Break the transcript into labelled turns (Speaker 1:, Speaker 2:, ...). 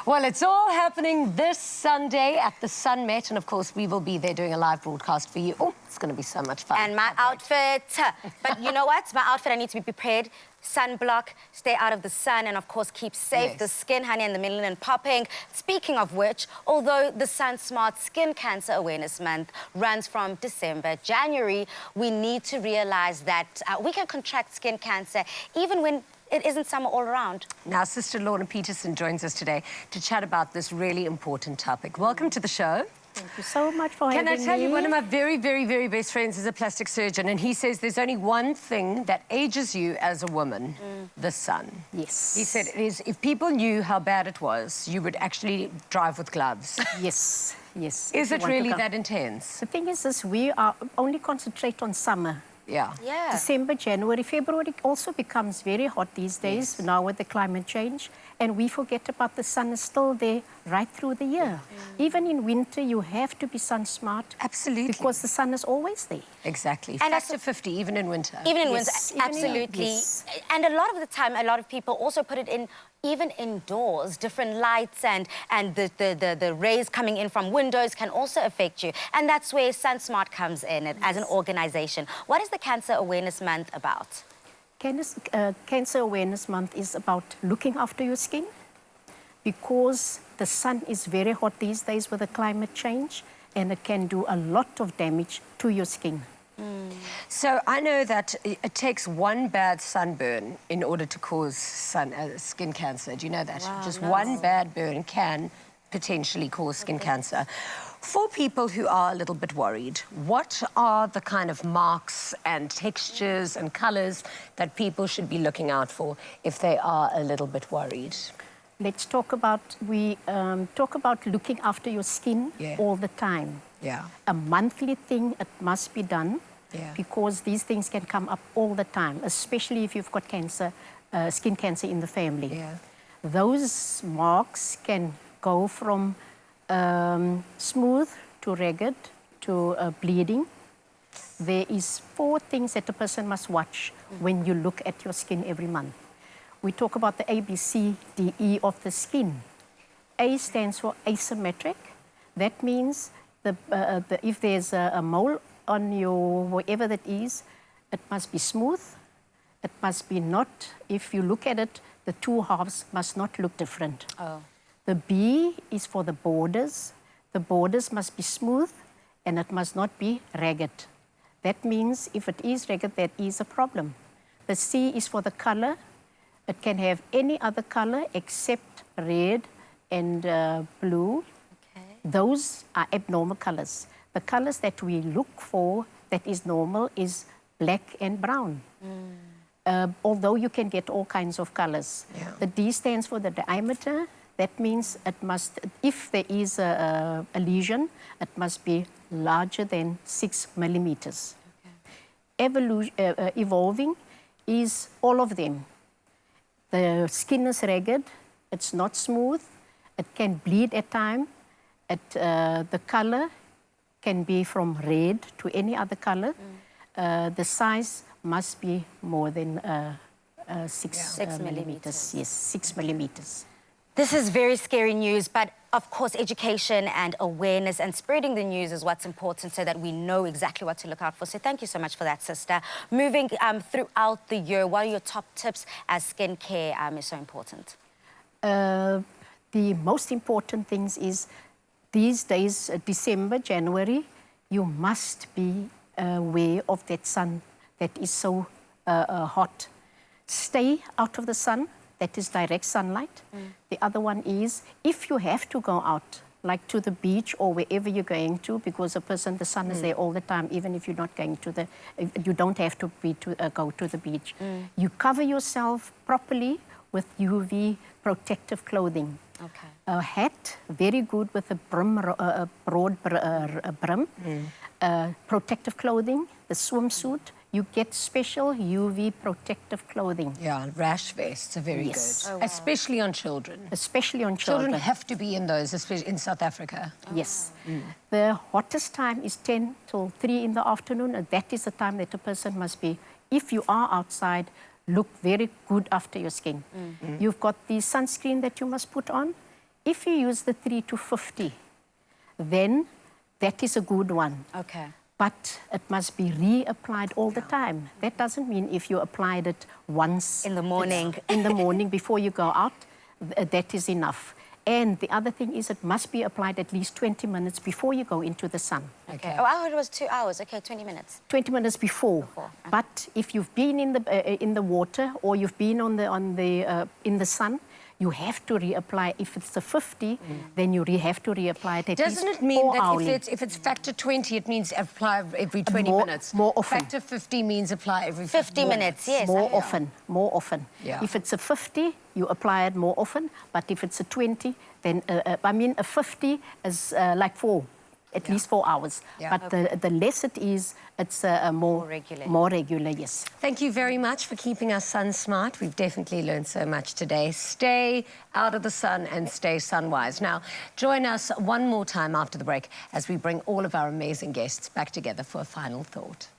Speaker 1: Well, it's all happening this Sunday at the SunSmart, and of course we will be there doing a live broadcast for you. Oh, it's going to be so much fun.
Speaker 2: And my outfit, but you know what? My outfit, I need to be prepared. Sunblock, stay out of the sun, and of course keep safe.
Speaker 1: Yes.
Speaker 2: The skin, honey, and the melanin popping. Speaking of which, although the SunSmart Skin Cancer Awareness Month runs from December, January, we need to realize that we can contract skin cancer even when it isn't summer all around.
Speaker 1: Now, Sister Lorna Peterson joins us today to chat about this really important topic. Welcome to the show.
Speaker 3: Thank you so much for having me.
Speaker 1: Can I tell you, one of my very, very, very best friends is a plastic surgeon, and he says there's only one thing that ages you as a woman, the sun.
Speaker 3: Yes.
Speaker 1: He said if people knew how bad it was, you would actually drive with gloves.
Speaker 3: Yes, yes.
Speaker 1: Is it really that intense?
Speaker 3: The thing is we are only concentrate on summer.
Speaker 1: Yeah.
Speaker 2: Yeah.
Speaker 3: December, January, February also becomes very hot these days, now with the climate change. And we forget about the sun is still there right through the year. Even in winter, you have to be sun smart.
Speaker 1: Absolutely.
Speaker 3: Because the sun is always there.
Speaker 1: Exactly.
Speaker 2: And
Speaker 1: Factor 50, even in winter.
Speaker 2: Even in
Speaker 3: Yes,
Speaker 2: winter,
Speaker 3: even in-
Speaker 2: absolutely.
Speaker 3: yes.
Speaker 2: And a lot of the time, a lot of people also put it in even indoors. Different lights and the rays coming in from windows can also affect you. And that's where SunSmart comes in as an organization. What is the Cancer Awareness Month about?
Speaker 3: Cancer Awareness Month is about looking after your skin because the sun is very hot these days with the climate change and it can do a lot of damage to your skin.
Speaker 1: So I know that it takes one bad sunburn in order to cause skin cancer. Do you know that?
Speaker 2: Wow,
Speaker 1: Just
Speaker 2: no.
Speaker 1: one bad burn can potentially cause skin cancer. For people who are a little bit worried, what are the kind of marks and textures and colors that people should be looking out for if they are a little bit worried?
Speaker 3: Let's talk about, talk about looking after your skin all the time.
Speaker 1: Yeah.
Speaker 3: A monthly thing, it must be done because these things can come up all the time, especially if you've got cancer, skin cancer in the family.
Speaker 1: Yeah.
Speaker 3: Those marks can go from smooth to ragged to bleeding. There is 4 things that a person must watch when you look at your skin every month. We talk about the A, B, C, D, E of the skin. A stands for asymmetric. That means if there's a mole on your wherever that is, it must be smooth. It must be not, if you look at it, the 2 halves must not look different.
Speaker 2: Oh.
Speaker 3: The B is for the borders. The borders must be smooth and it must not be ragged. That means if it is ragged, that is a problem. The C is for the color. It can have any other color except red and blue.
Speaker 2: Okay.
Speaker 3: Those are abnormal colors. The colors that we look for that is normal is black and brown. Although you can get all kinds of colors.
Speaker 1: Yeah.
Speaker 3: The D stands for the diameter. That means it must, if there is a lesion, it must be larger than 6 millimeters. Okay. Evolving is all of them. The skin is ragged, it's not smooth, it can bleed at times. The color can be from red to any other color. The size must be more than 6 millimeters. Yes, 6 millimeters.
Speaker 2: This is very scary news, but of course education and awareness and spreading the news is what's important so that we know exactly what to look out for. So thank you so much for that, sister. Moving throughout the year, what are your top tips as skincare is so important?
Speaker 3: The most important things is these days, December, January, you must be aware of that sun that is so hot. Stay out of the sun. That is direct sunlight. The other one is, if you have to go out, like to the beach or wherever you're going to, because the sun is there all the time, even if you're not going to you don't have to go to the beach. You cover yourself properly with UV protective clothing.
Speaker 2: Okay.
Speaker 3: A hat, very good with a brim, broad brim. Protective clothing, the swimsuit. You get special UV protective clothing.
Speaker 1: Yeah, rash vests are very good.
Speaker 2: Oh, wow.
Speaker 1: Especially on children.
Speaker 3: Especially on children.
Speaker 1: Children have to be in those, especially in South Africa.
Speaker 3: Yes. The hottest time is 10 till 3 in the afternoon, and that is the time that a person must be, if you are outside, look very good after your skin. You've got the sunscreen that you must put on. If you use the 3 to 50, then that is a good one.
Speaker 2: Okay.
Speaker 3: But it must be reapplied all the time. That doesn't mean if you applied it once...
Speaker 2: In the morning.
Speaker 3: In the morning before you go out, that is enough. And the other thing is it must be applied at least 20 minutes before you go into the sun.
Speaker 2: Okay. Oh, I heard it was 2 hours. Okay, 20 minutes.
Speaker 3: 20 minutes before.
Speaker 2: Okay.
Speaker 3: But if you've been in the water or you've been in the sun, you have to reapply. If it's a 50, then you have to reapply it at
Speaker 1: Doesn't
Speaker 3: least
Speaker 1: it mean
Speaker 3: 4
Speaker 1: that
Speaker 3: hourly.
Speaker 1: if it's factor 20, it means apply every 20 minutes?
Speaker 3: More often.
Speaker 1: Factor 50 means apply every
Speaker 2: 50 minutes, yes.
Speaker 3: More often.
Speaker 1: Yeah.
Speaker 3: If it's a 50, you apply it more often. But if it's a 20, then, I mean, a 50 is like 4, at least 4 hours.
Speaker 1: Yeah.
Speaker 3: But the less it is, it's more
Speaker 2: regular.
Speaker 3: More regular, yes.
Speaker 1: Thank you very much for keeping us SunSmart. We've definitely learned so much today. Stay out of the sun and stay sunwise. Now, join us one more time after the break as we bring all of our amazing guests back together for a final thought.